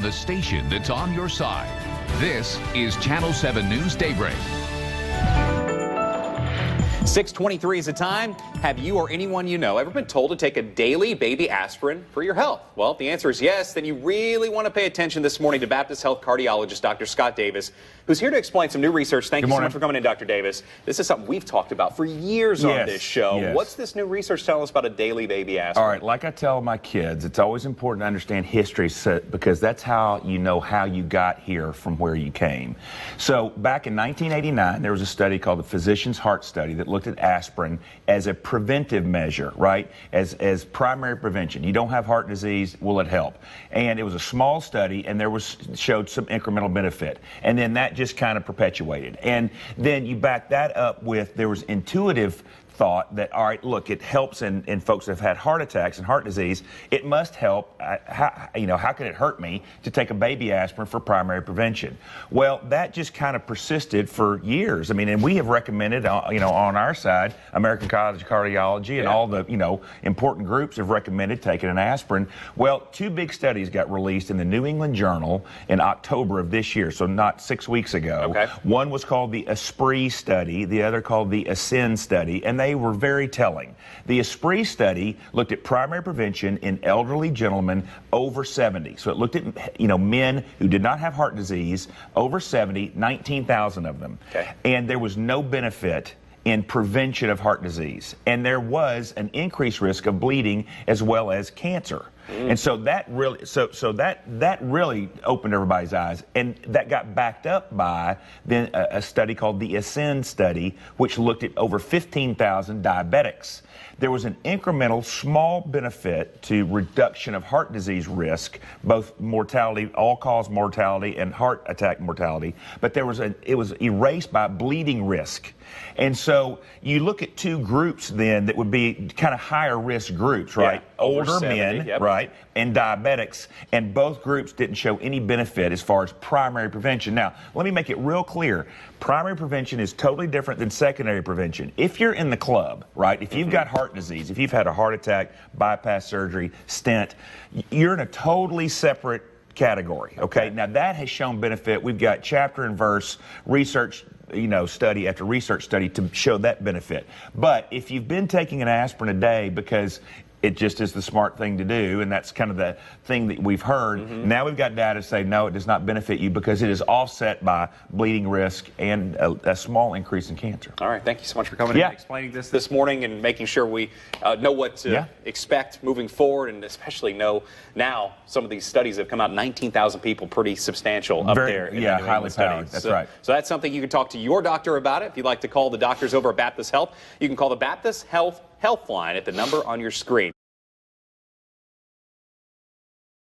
on the station that's on your side. This is Channel 7 News Daybreak. 6:23 is the time. Have you or anyone you know ever been told to take a daily baby aspirin for your health? Well, if the answer is yes, then you really want to pay attention this morning to Baptist Health cardiologist Dr. Scott Davis, who's here to explain some new research. Thank you so much for coming in, Dr. Davis. This is something we've talked about for years on this show. Yes. What's this new research telling us about a daily baby aspirin? All right, like I tell my kids, it's always important to understand history because that's how you know how you got here from where you came. So back in 1989, there was a study called the Physician's Heart Study that looked at aspirin as a preventive measure, right? As primary prevention. You don't have heart disease, will it help? And it was a small study, and showed some incremental benefit. And then that just kind of perpetuated. And then you back that up with, there was intuitive thought that, all right, look, it helps in folks that have had heart attacks and heart disease. It must help. How can it hurt me to take a baby aspirin for primary prevention? Well, that just kind of persisted for years. I mean, and we have recommended, on our side, American College of Cardiology and all the, important groups have recommended taking an aspirin. Well, two big studies got released in the New England Journal in October of this year, so not 6 weeks ago. Okay. One was called the aspirin study, the other called the ascend study, and they were very telling. The aspirin study looked at primary prevention in elderly gentlemen over 70. So it looked at, men who did not have heart disease over 70, 19,000 of them. Okay. And there was no benefit in prevention of heart disease. And there was an increased risk of bleeding as well as cancer. And so that really, that really opened everybody's eyes, and that got backed up by then a study called the Ascend study, which looked at over 15,000 diabetics. There was an incremental small benefit to reduction of heart disease risk, both mortality, all-cause mortality, and heart attack mortality. But it was erased by bleeding risk. And so you look at two groups then that would be kind of higher risk groups, right? Yeah, Older 70, men, right, and diabetics, and both groups didn't show any benefit as far as primary prevention. Now, let me make it real clear. Primary prevention is totally different than secondary prevention. If you're in the club, right, if you've got heart disease, if you've had a heart attack, bypass surgery, stent, you're in a totally separate category, okay? Now, that has shown benefit. We've got chapter and verse research, study after research study to show that benefit. But if you've been taking an aspirin a day because it just is the smart thing to do, and that's kind of the thing that we've heard. Now we've got data to say, no, it does not benefit you because it is offset by bleeding risk and a small increase in cancer. All right, thank you so much for coming in and explaining this morning and making sure we know what to expect moving forward, and especially know now some of these studies have come out, 19,000 people, pretty substantial up there. Yeah, highly powered. That's right. So that's something you can talk to your doctor about it. If you'd like to call the doctors over at Baptist Health, you can call the Baptist Health Line at the number on your screen.